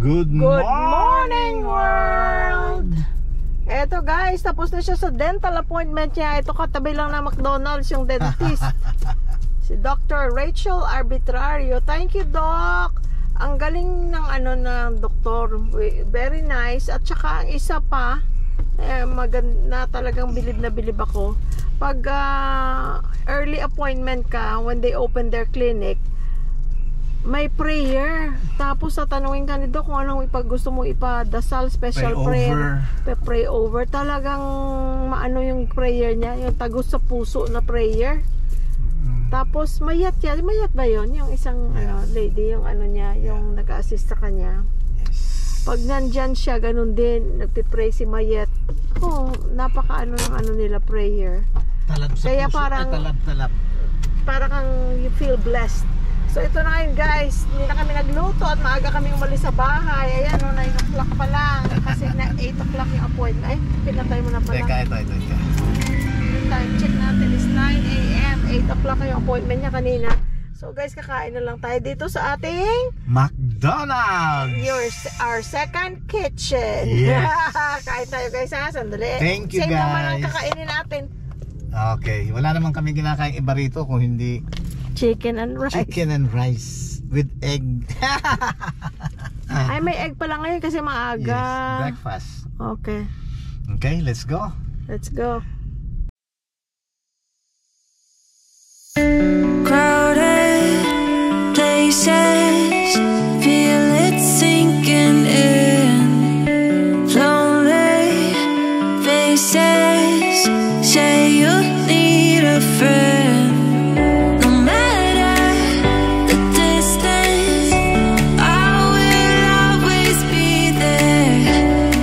Good morning, world! Eto guys, tapos na siya sa dental appointment niya. Ito katabi lang na McDonald's yung dentist. Si Dr. Rachel Arbitrario. Thank you, Doc. Ang galing ng ng doktor. Very nice. At saka ang isa pa, maganda, talagang bilib na bilib ako. Pag early appointment ka, when they open their clinic, may prayer. Tapos tatanungin ka ni Doc kung anong gusto mo ipadasal, special prayer. Pray over. Talagang maano yung prayer niya, yung tagos sa puso na prayer. Tapos mayat ba yun? Yung isang lady, yung niya, yung nag-assist sa kanya. Pag nandyan siya, ganun din, nagpipray si Mayet. Napaka ng nila prayer. Talab sa kaya puso, parang talab. Parang kang you feel blessed. So ito na ngayon guys, hindi na kami nagluto at maaga kami umalis sa bahay. Ayan 9 o'clock pa lang. Kasi na 8 o'clock yung appointment. Ay, pinatay mo na pala. Teka, ito. Time check natin is 9 a.m. 8 o'clock yung appointment niya kanina. So guys, kakain na lang tayo dito sa ating McDonald's. Our second kitchen. Yes. Kain tayo guys ha, sandali. Thank you Same guys. naman ang kakainin natin. Okay, wala naman kami kinakain iba rito kung hindi Chicken and rice with egg. Ay, may egg pala ngayon kasi maaga. Yes, breakfast. Okay, let's go. Crowded places, feel it sinking in. Lonely faces, say you need a friend. No matter the distance, I will always be there.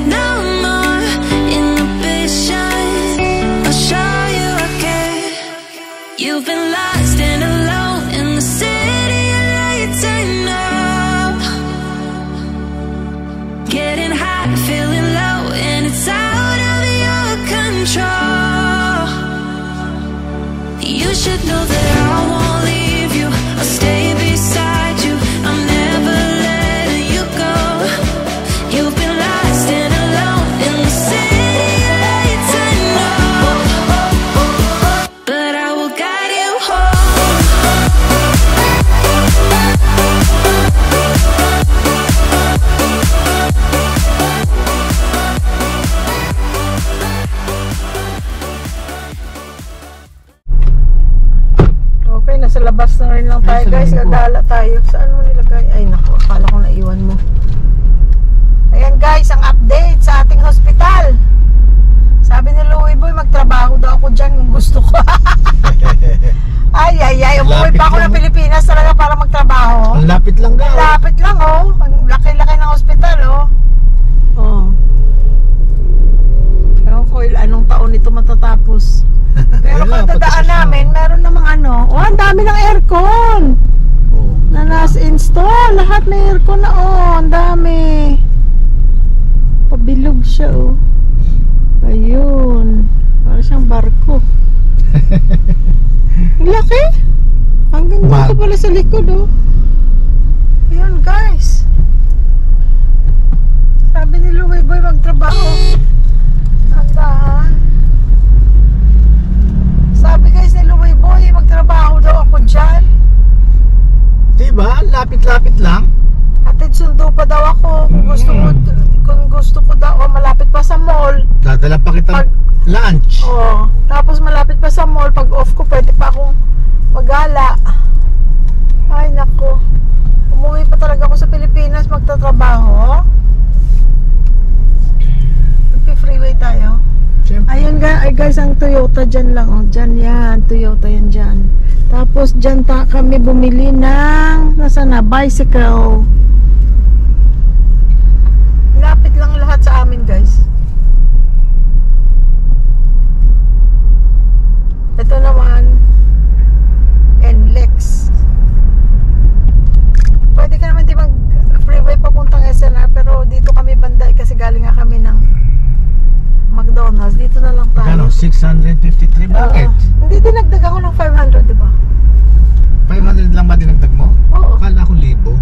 No more inhibitions, I'll show you I care. You've been lost and alone in the city of lights, I know. Getting high, feeling low, and it's out of your control. You should know that I won't leave you. I'll stay beside you. I'm never letting you go. You've been lost and alone in the city of lights, I know. But I will guide you home. Okay, nasa labas na rin lang tayo guys. Gagala tayo. Saan mo nilagay? Ay naku, akala ko naiwan mo. Ayan guys, ang update sa ating hospital. Sabi ni Louie Boy, magtrabaho daw ako dyan kung gusto ko. Ay, umuwi pa ako ng Pilipinas talaga para magtrabaho. Ang lapit lang daw. Lapit lang ang laki-laki ng hospital Ewan ko anong taon ito matatapos. Pero kadadaan namin, meron namang ang dami ng aircon na nas-install. Lahat may aircon na ang dami. Pabilog siya ayun, para siyang barko. Ang laki. Hanggang dito pala sa likod ayun guys, sabi ni Louie Boy magtrabaho. Tandaan, sabi guys ni Louie Boy magtrabaho daw ako dyan. Diba? Lapit-lapit lang. Atid sundo pa daw ako kung gusto ko daw malapit pa sa mall. Dadala pa kita lunch. Tapos malapit pa sa mall. Pag off ko pwede pa akong magala. Ay nako, umuwi pa talaga ako sa Pilipinas magtatrabaho. Nagpi-freeway tayo. Siyempre. Ayun guys, ang Toyota dyan lang dyan yan, Toyota yan dyan. Tapos dyan kami bumili ng bicycle. Lapit lang lahat sa amin guys. Ito naman NLEX. Pwede ka naman di mag-freeway papuntang SNR, pero dito kami banda kasi galing nga kami ng McDonald's. Dito na lang tayo. 653? Bakit? Hindi, dinagdag ako ng 500, di ba? 500 lang ba dinagdag mo? Oo. Akala ko 1,000.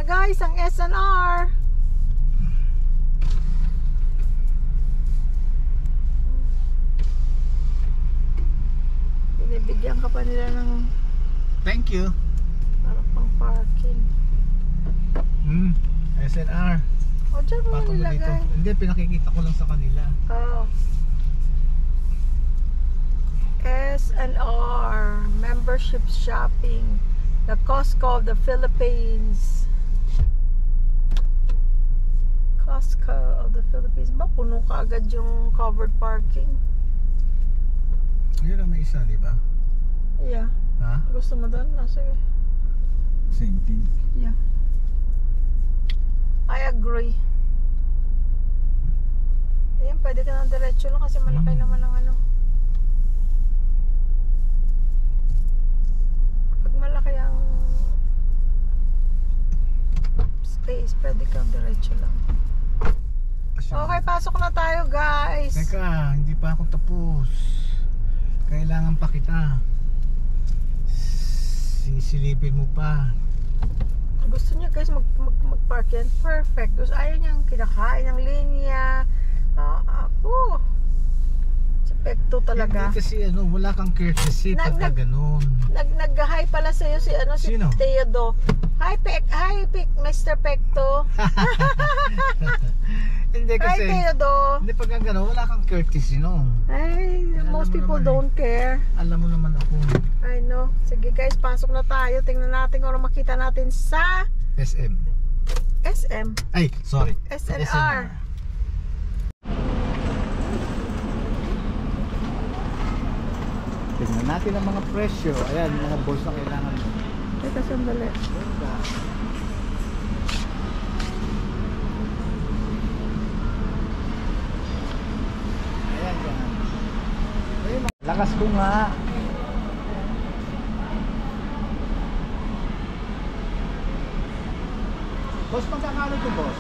guys ang SNR. Binibigyan ka pa nila ng Thank you. parang pang parking. SNR. O dyan mo Patong mo dito. nilagay. Hindi, pinakikita ko lang sa kanila. Oh. SNR membership shopping, the Costco of the Philippines. Costco of the Philippines. Ba puno ka agad yung covered parking? Yun ang may isa, di ba? Yeah. Ha? Gusto mo doon? Sige. Same thing. Yeah. I agree. Ayan, pwede ka na diretso lang kasi malaki naman ang ano. Pag malaki ang space, pwede kang diretso lang. Okay, pasok na tayo guys. Teka, hindi pa ako tapos. Kailangan pa kita. Sisilipin mo pa. Gusto niya guys mag-park yan. Perfect. Gusto ayaw niyang kinakain ng linya. Ako. Si Pekto talaga. Hindi kasi ano, wala kang courtesy pagka ganun. Nag-hi pala sa'yo si ano, si Sino? Teodo. Hi Mr. Pekto. Hindi Hi kasi, Teodo. hindi pagka ganun, wala kang courtesy no. Ay, most mo people naman don't care. Alam mo naman ako. I know. Sige guys, pasok na tayo. Tingnan natin kung ano makita natin sa SM. SM. Ay, sorry. SNR. Tingnan natin ang mga presyo. Ayan, mga balls na kailangan mo. Teka, sandali. Ayan, yan. Ayun, lakas ko nga. Boss, magkakalo to, boss?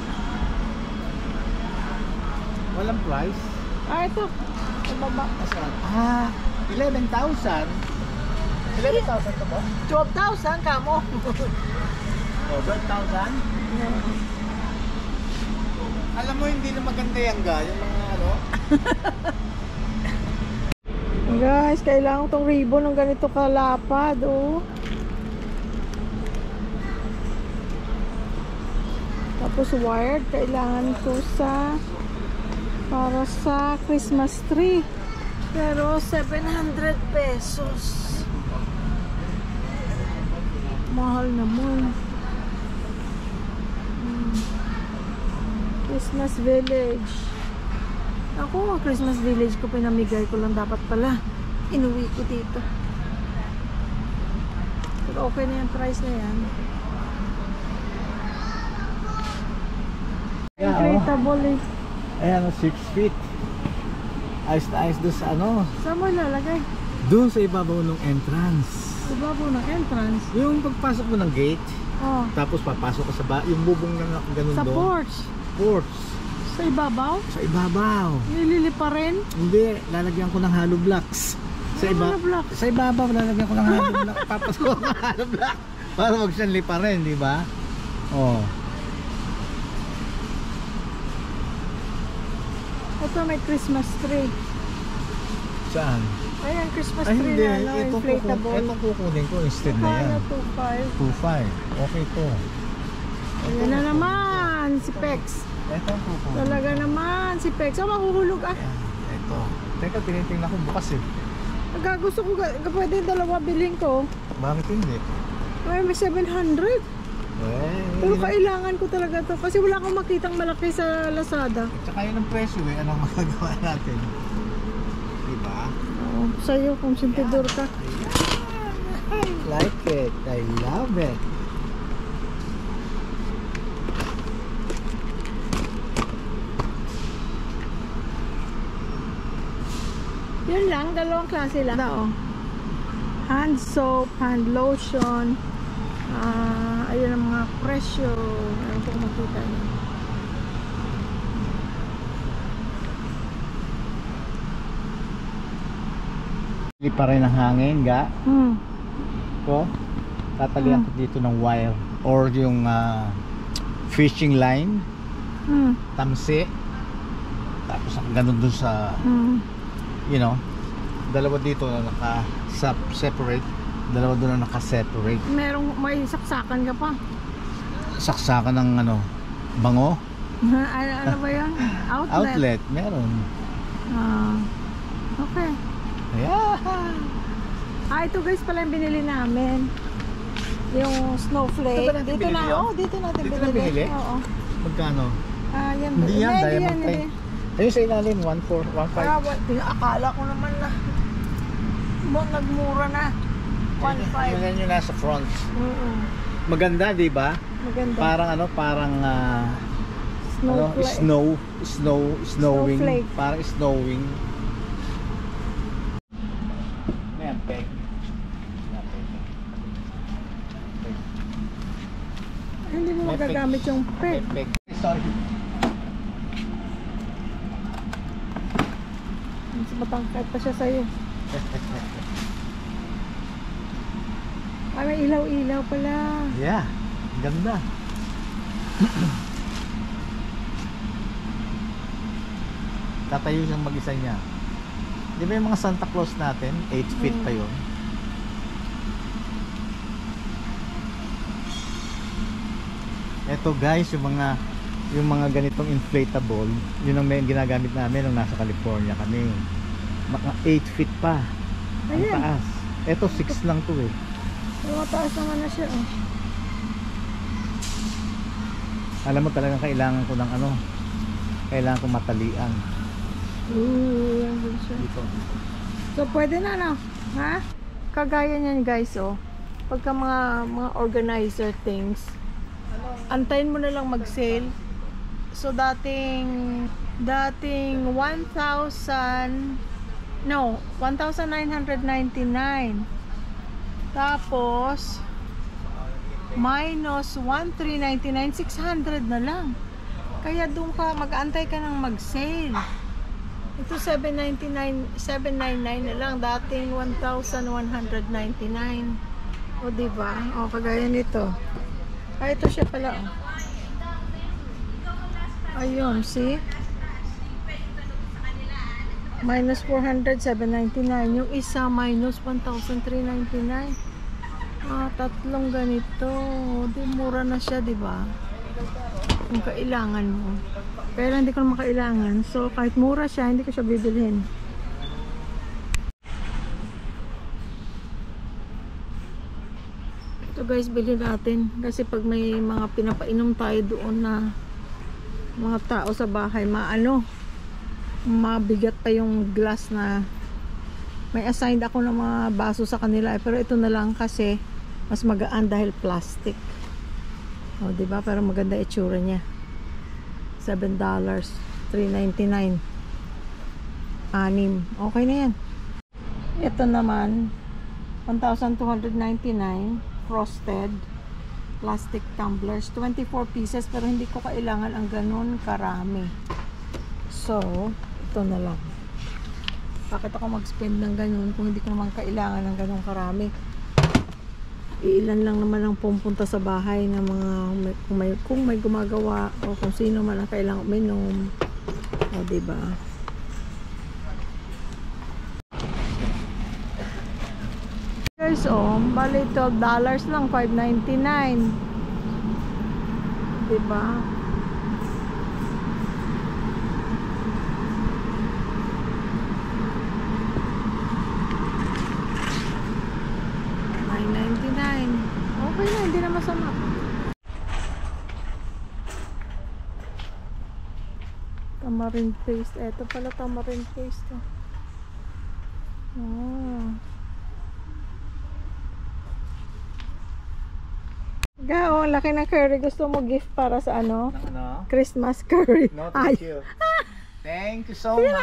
Walang price? Ito. Ang baba. Asan? 11,000. 11,000 to, boss? 12,000 kamo. Oh, 12,000? Alam mo, hindi na maganda yung yung mga ano. Guys, kailangan tong ribbon ng ganito kalapad, oh. Tapos wired, kailangan to para sa Christmas tree. Pero 700 pesos. Mahal naman. Christmas Village. Ako, ang Christmas Village ko pinamigay ko lang dapat pala. Inuwi ko dito. Pero okay na yung price na yan. Inflatable eh. Ayan, 6 feet. Ayos na ayos doon sa ano. Saan mo ilalagay? Doon sa ibabaw ng entrance. Ibabaw ng entrance. Yung pagpasok mo ng gate, Oh. tapos papasok ka sa yung bubong na ganun Sa doon. porch. Porch. Sa ibabaw? Sa ibabaw. Nilili pa rin? Hindi, lalagyan ko ng hollow blocks. Sa Hollow blocks? Sa ibabaw lalagyan ko ng hollow block. Papasok ko ng hollow block. Para wag siyang lipa rin, di ba? Oh. Ito may Christmas tree. Saan? Ayan, Christmas Ay, tree hindi. na ano, inflatable. Itong kukunin ko instead na yan. Kano 2.5? 2.5. Okay to. Ayan na naman si Pex. Ito ang kukunin. Talaga naman si Pex. Oh, mahuhulog ah. Ito. Teka, tinitingnan ko bukas eh. Gusto ko, pwede dalawa bilhin ko. Bakit hindi? Ay, may 700. Pero kailangan ko talaga to kasi wala akong makitang malaki sa Lazada. Tsaka yun ang presyo eh. Anong magagawa natin? Diba? Oh, sa'yo kung sintidor ka. I like it. I love it. Yun lang, dalawang klase lang. Oh. Hand soap, hand lotion. Ayun ang mga presyo. Ayun kung makita nyo. Hindi pa rin ang hangin, ga? Ko? Tatalian ko dito ng wire or yung fishing line, Hmm. tamsi. Tapos ganun dun sa, Hmm. you know, dalawa dito na naka-separate, dalawa doon na naka-separate. May saksakan ka pa. Saksakan ng ano, bango. Ano ba yan? Outlet, meron. Ah, okay. Yeah. Ito guys pala yung binili namin. Yung snowflake. Ito ba natin Dito binili na, yun? dito natin Dito binili. na binili? Oo. Magkano? Yan. Hindi yan, diamond hindi. type. Ayun sa ilalim, 1.4, 1.5. Akala ko naman na nagmura na. 1.5. Yun yung nasa front. Maganda, di ba? Maganda. Parang ano, parang Snowflake. snowing. Snowflake. Parang snowing. Ayan, peg. Hindi mo May magagamit yung peg. Peg. Sorry. Mas matangkad pa siya sa'yo. May ilaw-ilaw pala. Yeah, ganda. Tatayo siyang mag-isa niya. Di ba yung mga Santa Claus natin, 8 feet pa yun? Eto guys, yung mga ganitong inflatable, yun ang may ginagamit namin nung nasa California kami. Mga 8 feet pa. Ang Ayan. taas. Eto 6 lang to eh. Mataas naman na siya. Oh. Alam mo talagang kailangan ko ng ano, kailangan ko matalian Yan din siya. dito. So pwede na no? Ha? Kagaya niyan guys oh. Pagka mga organizer things, antayin mo na lang mag-sale. So dating 1,999. Tapos minus 1,399, 600 na lang. Kaya doon ka mag-aantay ka ng mag-sale. Ito 799 na lang, dating 1,199. O diba? O kagaya nito. Ito siya pala. Oh. Ayun, see? Minus 400, 799. Yung isa minus 1,399. Tatlong ganito. Di mura na siya, diba? Kung kailangan mo. Pero hindi ko naman kailangan. So, kahit mura siya, hindi ko siya bibilhin. Ito guys, bilhin natin. Kasi pag may mga pinapainom tayo doon na mga tao sa bahay, mabigat pa yung glass na may assigned ako ng mga baso sa kanila. Pero ito na lang kasi mas magaan dahil plastic. O, diba? Pero maganda itsura niya. $7, $3.99. 6. Okay na yan. Ito naman, 1,299 frosted plastic tumblers. 24 pieces, pero hindi ko kailangan ang ganun karami. So, ito na lang. Bakit ako mag-spend ng ganun kung hindi ko naman kailangan ng ganun karami? Ilan lang naman ang pumunta sa bahay ng mga kung may gumagawa o kung sino man ang kailangan uminom. O diba? Guys, bali $12 lang, $5.99. Diba? Okay na, hindi na masama. Tamarind paste. Ito pala tamarind paste. Ang laki ng curry. Gusto mo gift para sa ano? Christmas curry. No, thank you. Thank you so much. No.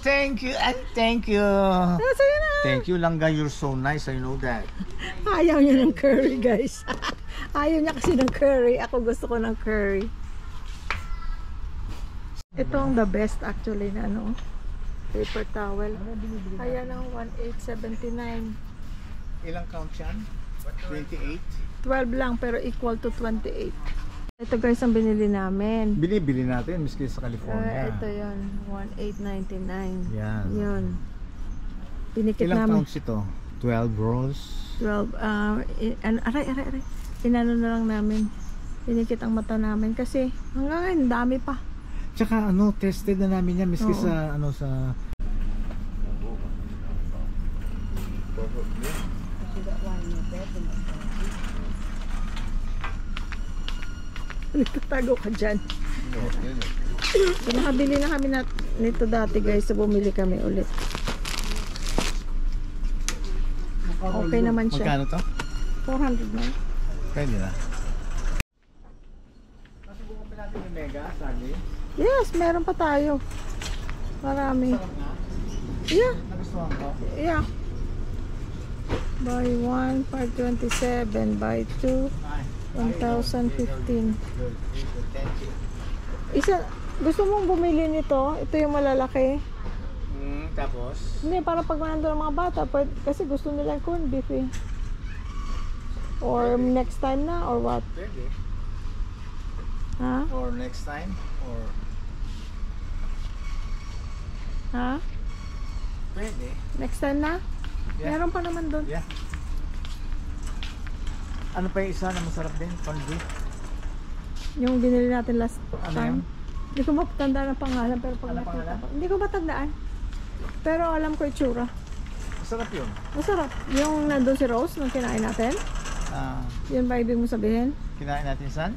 Thank you. Thank you. Sa'yo na. Thank you, Langga. You're so nice. I know that. Ayaw niya ng curry, guys. Ayaw niya kasi ng curry. Ako gusto ko ng curry. Ito ang the best actually na paper towel. Ayan ang 1,879. Ilang count yan? 28? 12 lang pero equal to 28. Ito guys ang binili namin. Binibili natin miski sa California. Ito yun, 1,899. Yan. Yun. Pinikit Ilang namin. pounds ito? 12 rolls? 12. Aray. Inano na lang namin. Pinikit ang mata namin kasi hanggang ngayon, dami pa. Tsaka ano, tested na namin yan miski Oo. sa ano sa Nagtatago ka dyan. So, nakabili na kami nito dati guys. So, bumili kami ulit. Okay naman siya. Magkano to? 400 na. Pwede na. Nasubukan pa natin yung mega, sali. Yes, meron pa tayo. Marami. Sarap na. Yeah. Nagustuhan ko. Yeah. Buy 1, 527. Buy 2, 1,015. Good. Thank you. Isa, gusto mong bumili nito? Ito yung malalaki. Tapos? Hindi, para pag nandun ang mga bata, kasi gusto nila corn beef eh. Or next time na, or what? Pwede. Ha? Or next time? Or Ha? pwede. Next time na? Yeah. Meron pa naman doon. Yeah. Ano pa yung isa na masarap din? Corn beef? Yung binili natin last Ano time. yan? Hindi ko matandaan ang pangalan, pero pag Ano nakita pangalan? ko. Hindi ko matandaan. Pero alam ko itsura. Masarap yun. Masarap. Yung nandun si Rose, nung kinain natin. Yun ba ibig mo sabihin? Kinain natin saan?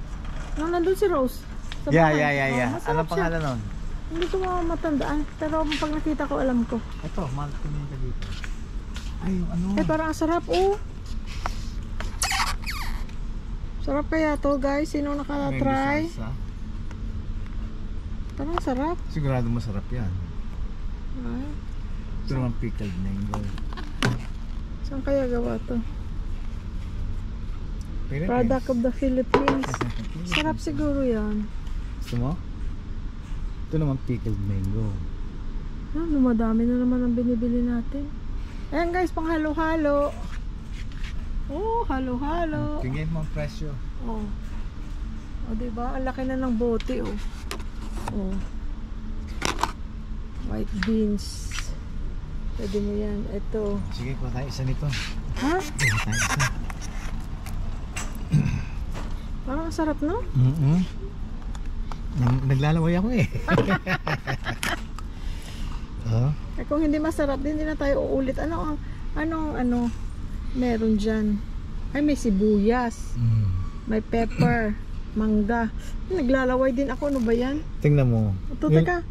Nung nandun si Rose. Sa Yeah. bahay. Oh, masarap Anong pangalan nun? siya. Hindi ko matandaan. Pero pag nakita ko, alam ko. Ito, mahal tingin ka dito. Ay, yung ano? Eh, parang ang sarap. Oh. Sarap kaya to guys. Sino nakatry? Mango salsa. Parang sarap. Sigurado masarap yan. Ay, Ito naman pickled mango. saan kaya gawa to? Philippines. Product of the Philippines. Sarap siguro yan. Gusto mo? Ito naman pickled mango. Ah, lumadami na naman ang binibili natin. Ayan guys, pang halo-halo. Oh, halo-halo. Tingin mo ang presyo. Oh. O, diba? Ang laki na ng bote, oh. Oh. White beans. Pwede mo yan. Ito. Sige, kuha tayo isa nito. Ha? Kuha tayo isa. Parang sarap, no? Naglalaway ako eh. Oh. Eh, kung hindi masarap, din na tayo uulit. Anong meron dyan? Ay, may sibuyas. May pepper. Mangga. Naglalaway din ako. Ano ba yan? Tingnan mo. Ito, teka.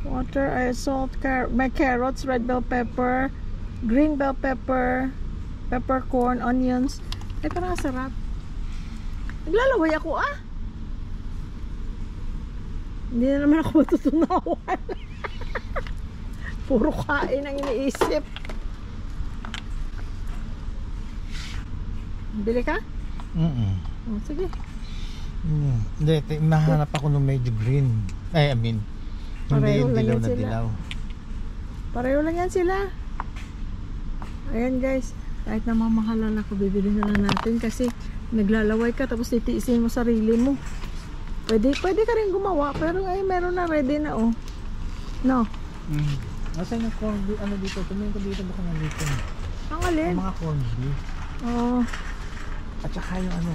Water, salt, may carrots, red bell pepper, green bell pepper, peppercorn, onions. Ay, parang sarap. Naglalaway ako, ah! Hindi na naman ako matutunawan. Puro kain ang iniisip. Bili ka? Oh, sige. Hindi, mahanap ako ng medyo green. Ay, I mean, hindi Pareho yung lang dilaw yan na sila. dilaw. Pareho lang yan sila. Ayan guys, kahit na mamahalan ako, bibili na lang natin kasi naglalaway ka tapos titiisin mo sarili mo. Pwede ka rin gumawa, pero ay meron na ready na, oh. No? Nasaan yung corn beef? Ano dito? Tumingin ko dito, baka nandito. Ang alin? Ang mga corn beef. Oh, At saka yung ano,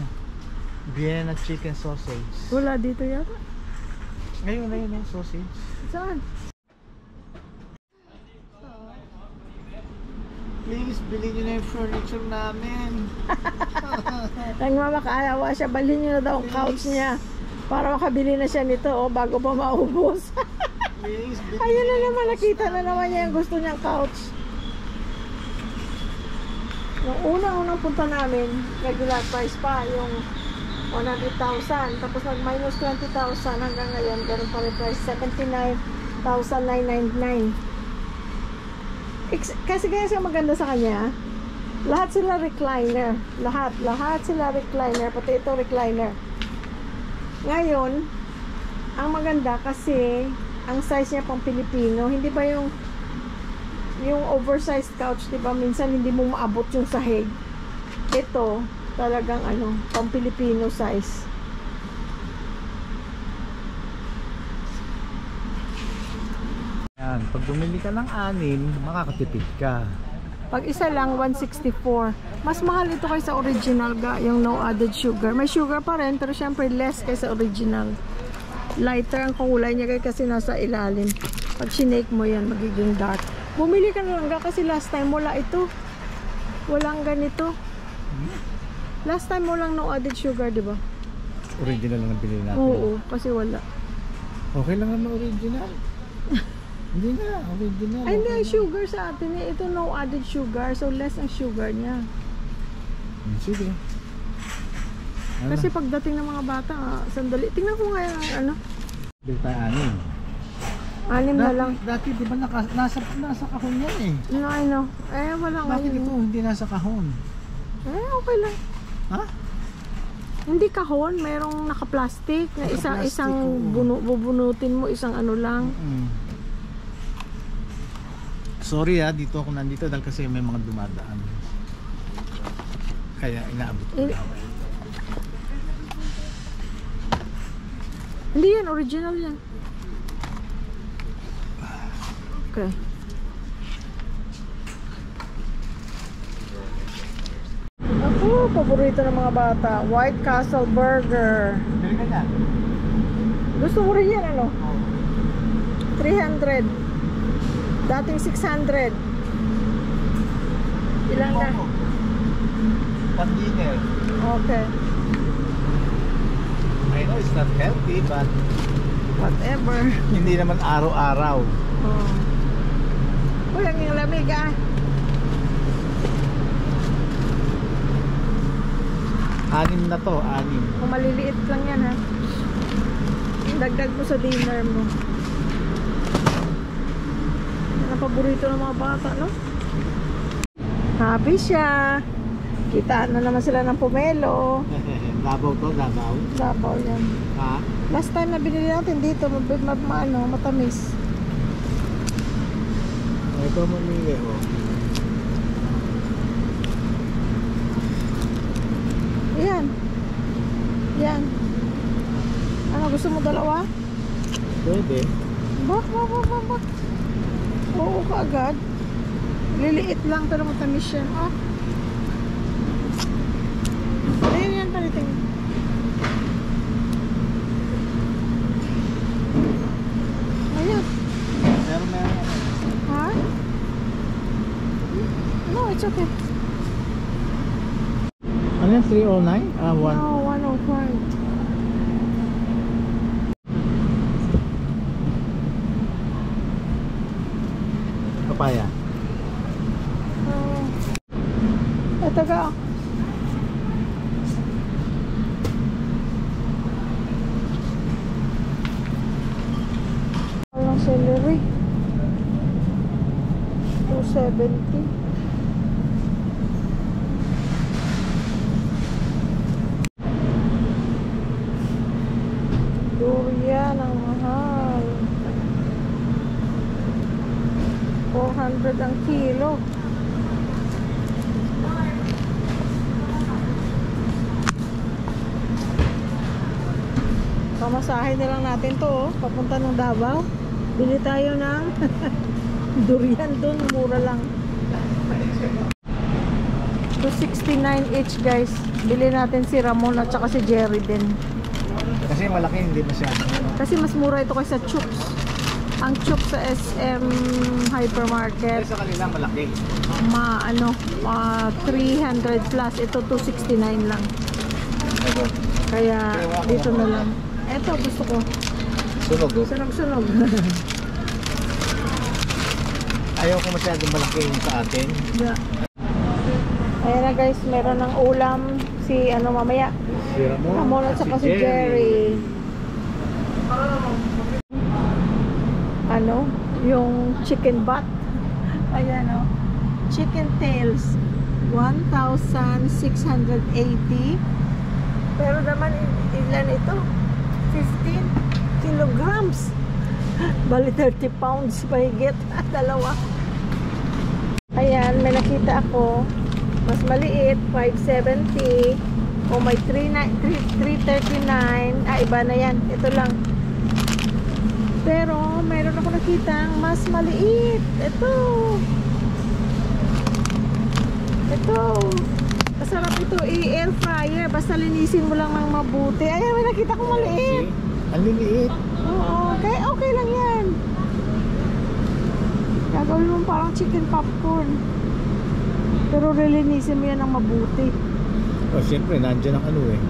Vienna chicken sausage. wala dito yata. Ngayon na yun yung sausage. Saan? Please, bilhin nyo na yung furniture namin. Nagmamakaawa siya, balhin niyo na daw ang couch niya para makabili na siya nito, oh, bago pa maubos. Please, bilhin Ayun nyo na yung naman, nakita na naman niya yung gusto niyang couch. Yung unang punta namin, regular price pa, yung 100,000. Tapos nag-minus 20,000 hanggang ngayon, ganun pa rin price, 79,999. Kasi kaya siya maganda sa kanya, lahat sila recliner. Lahat sila recliner, pati ito recliner. Ngayon, ang maganda kasi, ang size niya pang Pilipino, hindi ba yung oversized couch, diba? Minsan hindi mo maabot yung sahig. Ito, talagang pang Pilipino size. Pag bumili ka ng 6, makakatipid ka. Pag isa lang, 164. Mas mahal ito kaysa original ga, yung no added sugar. May sugar pa rin, pero syempre less kaysa original. Lighter ang kulay niya kasi nasa ilalim. Pag sinake mo yan, magiging dark. Bumili ka na lang ga kasi last time wala ito. Walang ganito. Last time walang no added sugar, di ba? Original lang ang binili natin. Oo, kasi wala. Okay lang naman original. Hindi na, original. Ay, hindi, sugar sa atin eh. Ito no added sugar, so less ang sugar niya. Sige. Ano? Kasi pagdating ng mga bata, sandali. Tingnan ko nga yung ano. Bili tayo 6 na lang. Dati di ba nasa kahon yan eh? No, I know. Eh, wala nga Bakit ito hindi nasa kahon? Eh, okay lang. Ha? Hindi kahon, merong naka-plastic na Naka-plastic, isang oo. bubunutin mo, isang ano lang. Sorry dito ako nandito dahil kasi may mga dumadaan. Kaya inaabot ko Eh, na. Hindi yan, original yan. Okay. Ako, paborito ng mga bata. White Castle Burger. Bili ka na? Gusto mo rin yan, ano? 300. Dating 600. Ilan na? Pan-dinner. Okay. I know it's not healthy but Whatever. hindi naman araw-araw. Oh. Uy, ang yung lamig ah. Anim na to, 6. Kung maliliit lang yan ha. Dagdag mo sa dinner mo. Yan ang paborito ng mga bata, no? Happy siya. Kitaan na naman sila ng pomelo. Dabaw to, dabaw. Dabaw yan. Ha? Last time na binili natin dito, matamis. Ito mamili oh. Yan. Yan. Ano, gusto mo dalawa? Pwede. Bak. Oo, kaagad. Liliit lang pero matamis siya. Ah. Yan, palitin. Ayan. Meron. Ha? No, it's okay. Ano yan? 309? Ah, 1. No, 105. Papaya. Ito ka. Walang celery. 270. Durian ang mahal. 400 ang kilo. Pamasahe na lang natin to, oh. Papunta ng Davao. Bili tayo ng durian doon, mura lang. 269 each guys. Bili natin si Ramon at saka si Jerry din. Kasi malaki, hindi masyado. Kasi mas mura ito kaysa Chups. Ang Chups sa SM Hypermarket, Sa kanila malaki. 300 plus. Ito 269 lang. Kaya dito na lang. Ito gusto ko. Sunog oh. Sunog-sunog. Ayaw ko masyadong malaki yung sa atin. Yeah. Ayan na guys, meron ng ulam si mamaya. Si Ramon at saka si Jerry. Yung chicken butt. Ayan o. Chicken tails. 1,680. Pero naman, ilan ito? 15 kilograms. Bali 30 pounds mahigit. Dalawa. Ayan, may nakita ako. Mas maliit, 570. O may 339. Iba na yan. Ito lang. Pero meron ako nakitang mas maliit. Ito. Masarap ito, air fryer. Basta linisin mo lang ng mabuti. Ayan, may nakita ko maliit. Ang liliit. Oo, okay lang yan. Gagawin mo parang chicken popcorn. Pero lilinisin mo yan ng mabuti. O siyempre, nandiyan ang ano eh.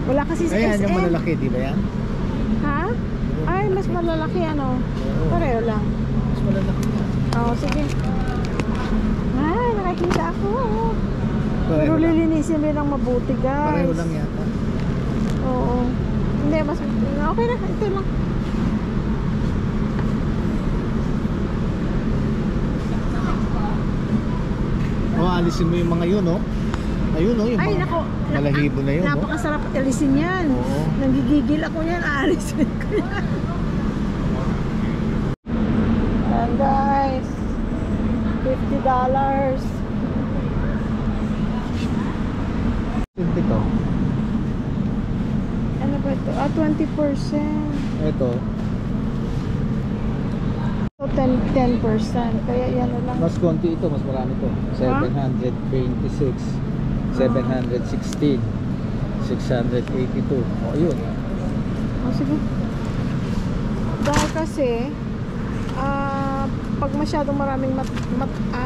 Wala kasi sa Kaya SM. yung malalaki, di ba yan? Ha? Ay, mas malalaki ano. Oo. Pareho lang. Mas malalaki yan. Oo, sige. Ay, nakakita ako. Pero Pareho lang. lilinisin mo yan ng mabuti, guys. Pareho lang yata. Oo. Hindi, mas okay na. Ito lang. O, alisin mo yung mga yun, no? Ayun, no? Yung Ay, mga nako. balahibo na yun, no? Napakasarap alisin yan. Oo. Nanggigigil ako yan. Aalisin ko yan. Ayan, guys. $50. Ito. Ano ba ito? 20%. Ito. So, 10%. Kaya yan na lang. Mas konti ito, mas marami ito. 726, 716, 682. O, yun. Oh, sige. Dahil kasi, pag masyadong maraming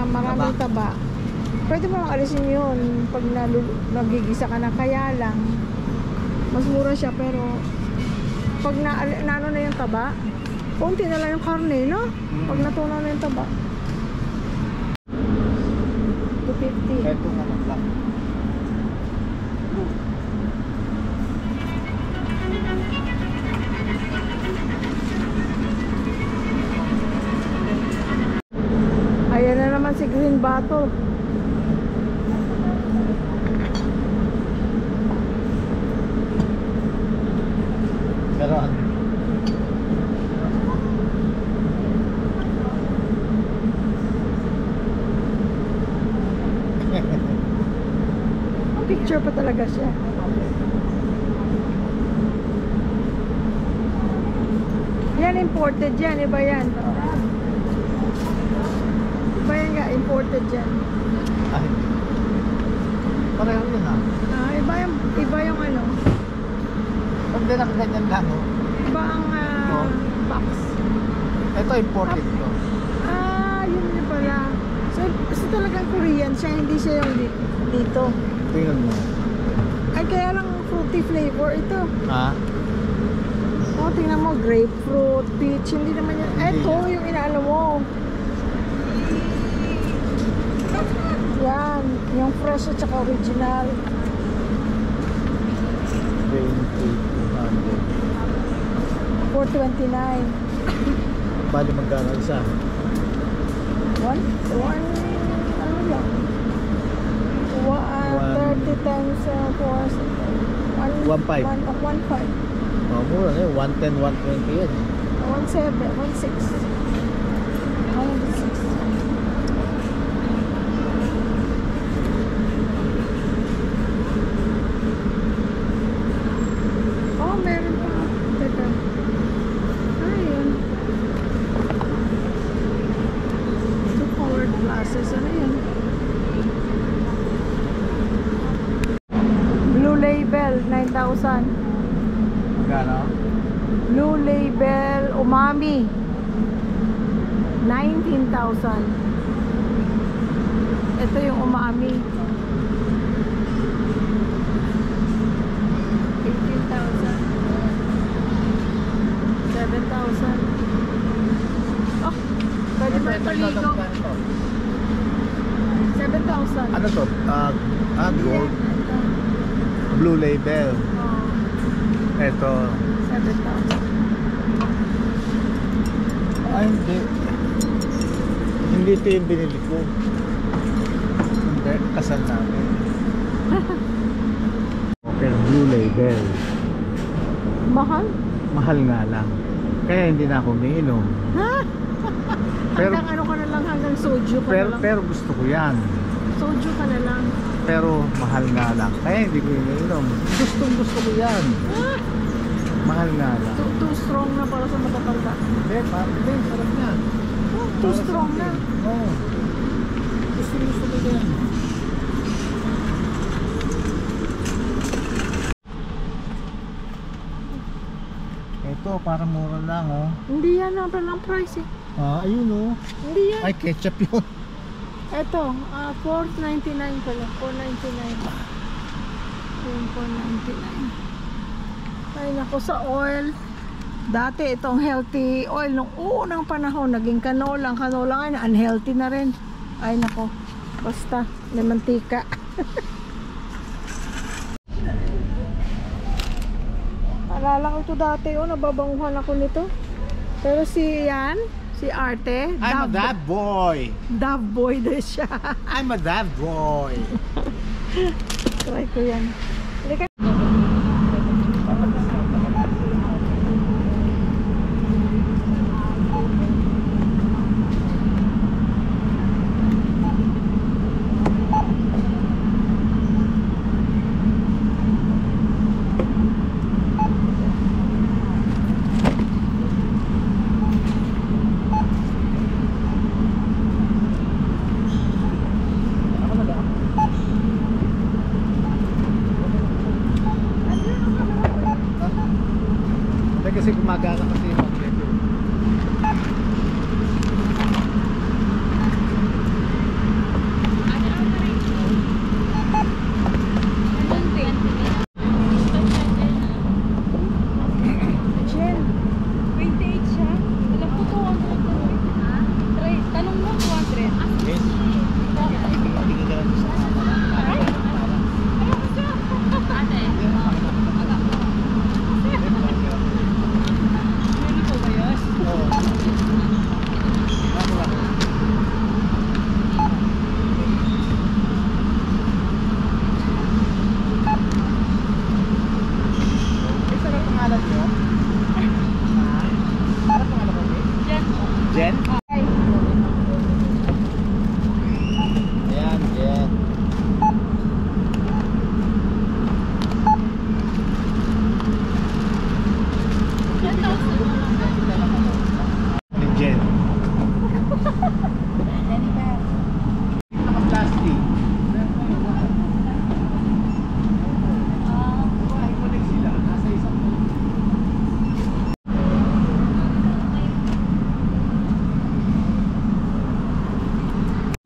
maraming taba, pwede mo lang alisin yun pag nagigisa ka na. Kaya lang, mas mura siya, pero pag naano na yung taba, konti na lang yung karne, no? Pag natunaw na yung taba. 250. Ito nga lang. Ayan na naman si Green Bottle. Meron. Picture pa talaga siya. Yan imported yan, iba yan. Iba yan nga, imported yan. Ay. Pareho yun, ha? Iba yung ano, Pag din ang ganyan lang, oh. iba ang box. Ito imported to. Yun yun pala. So talagang Korean siya, hindi siya yung dito. Tingnan mo. Ay, kaya lang fruity flavor ito. Ha? Oh, tingnan mo, grapefruit, peach, hindi naman yan. Hindi Ito, yan. yung inaano mo. Yan, yung fresh at saka original. 2,200. $4.29. Bali magkano isa? One, ano yan? 30 times 4, 1.5. 1.5. Oh, mura na yun. 110, 120 yan. 1.7, 1.6. 1.6. Oh, meron pa. Teka. Ayun. 2 colored glasses. Ano yan? Blue Label, 9,000. Magkano? Blue Label Umami, 19,000. Ito yung Umami, 18,000. 7,000. Oh, pwede mo ipaligo. 7,000. Ano to? Gold. Blue Label. Oh, Ito. 7,000. Ay, hindi. Hindi ito yung binili ko. Hindi, kasal namin. Okay, Blue Label. Mahal? Mahal nga lang. Kaya hindi na ako umiinom. Ha? Pero- Hanggang ano ka na lang, hanggang soju ka na lang. Pero gusto ko yan. Soju ka na lang. Pero mahal nga lang. Kaya hindi ko iniinom. Gusto ko yan. Mahal nga lang. Too strong na para sa matatanda. Hindi, sarap na. Too strong na. Oo. Gusto ko yan. Ito, parang mura lang, oh. Hindi yan ang palang price eh. Ah, ayun, oh. Hindi yan. Ay, ketchup yun. Ito, 4.99 pala. 4.99. Yung 4.99. Ay nako, sa oil. Dati itong healthy oil nung unang panahon naging canola. Ang canola ngayon unhealthy na rin. Ay nako, basta may mantika. Alala ko ito dati, oh, nababanguhan ako nito. Pero si Arte, I'm a dad boy. Dove boy din siya. I'm a dad boy. Try ko yan. Halika. Kasi gumagana kasi yung magnet. Jen, 28 siya. Alam ko 200. Try, tanong mo 200. Yes. Tingin ka lang sa Hindi po ba yun? Isa na pangalan nyo? Ano pangalan mo? Jen. Jen? Ayan, Jen. Ni Jen. Naka-plastic. Connect sila. Nasa isang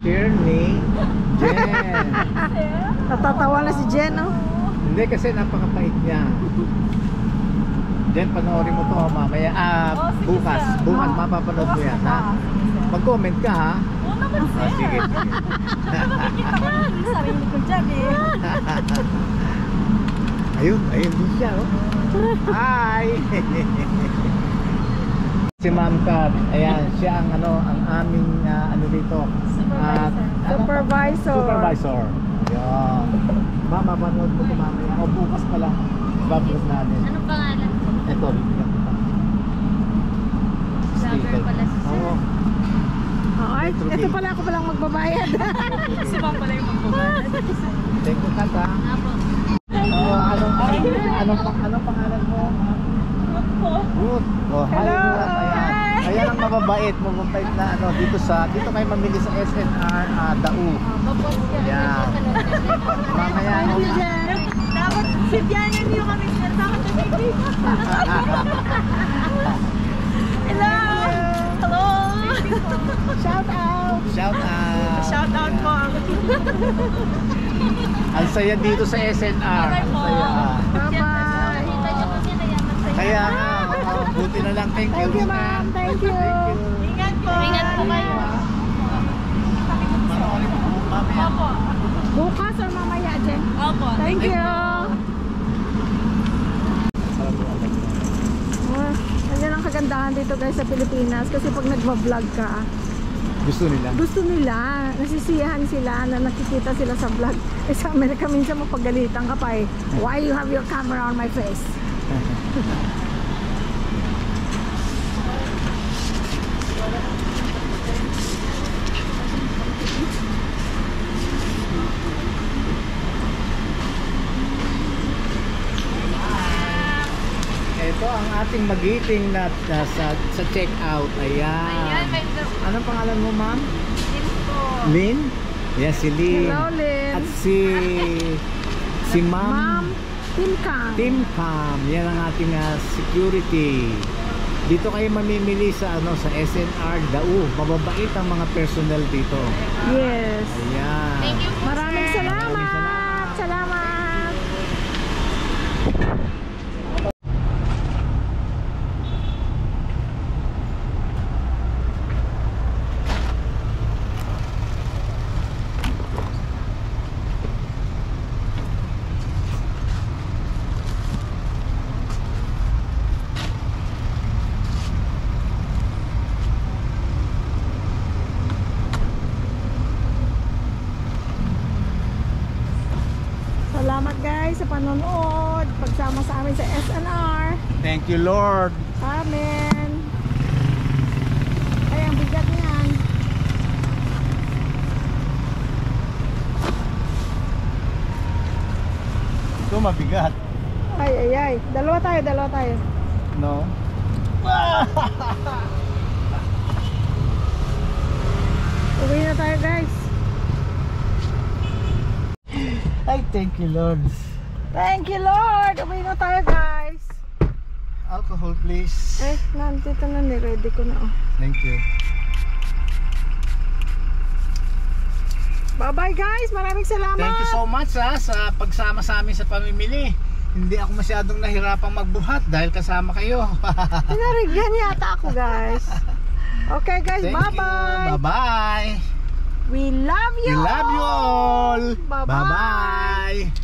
Tierney. Jen. natatawa na si Jen, oh. Hindi kasi napakapait niya. Jen, panoorin mo to mamaya. Bukas. Bukas mapapanood mo yan, ha? Mag-comment ka, ha? Oo naman, sir. Sige, sige. Nakikita ko yung sarili ko dyan eh. Ayun din siya, oh. Hi! Si Ma'am Kat, ayan, siya ang ang aming dito. Supervisor. Supervisor. Yan. Ma'am, mapanood mo ito mamaya. O bukas pala. Bablog namin. Anong pangalan ko? Ito, bibigyan ko pa. Vlogger pala si sir. Oo. Ay, ito pala ako palang magbabayad. Si ma'am pala yung magbabayad. Thank you, Kat, ha? Apo. Anong pangalan mo? Opo. Ruth. Oh, hi, Hello. Ruth. Ayan. Ayan ang mababait na dito kayo mamili sa SNR Dau. Mapos yan. Yan. Mamaya. Thank you, Jen. Dapat si Bianan yung kami sir. Dapat na baby. Hello. Hello. Shout out. Shout out. Shout out po. Ang saya dito sa SNR. Ang saya. Bye-bye. Kita niyo kasi nayaman sa Kaya nga, buti na lang. Thank you. Thank you, ma'am. Thank you. Ingat po. Ingat po kayo. Panoorin mo mamaya. Opo. Bukas or mamaya, Jen? Opo. Thank you. Ganyan ang kagandahan dito guys sa Pilipinas kasi pag nagva-vlog ka, gusto nila, nasisiyahan sila na nakikita sila sa vlog. Eh sa Amerika minsan mapagalitan ka pa eh. Why you have your camera on my face? Ito, ang ating magiting na sa check-out. Ayan. Anong pangalan mo, ma'am? Lynn? Yes, si Lynn. Hello, Lynn. At si Ma'am Tim Cam. Team Cam. Yan ang ating security. Dito kayo mamimili sa sa SNR Dau. Mababait ang mga personnel dito. Yes. Ayan. Maraming salamat. Maraming salamat. Salamat. Salamat guys sa panonood. Pagsama sa amin sa SNR. Thank you, Lord. Amen. Ay, ang bigat niyan. Ito mabigat. Ay. Dalawa tayo. No? Uwi na tayo guys. Ay, thank you, Lord. Thank you Lord. Uwi na tayo guys. Alcohol, please. Eh, nandito na ni-ready ko na. Thank you. Bye-bye guys. Maraming salamat. Thank you so much sa pagsama sa amin sa pamimili. Hindi ako masyadong nahirapang magbuhat dahil kasama kayo. Pinarigyan yata ako guys. Okay guys, Thank bye-bye. you. Bye-bye. We love you. We love you all. Bye-bye. Bye-bye.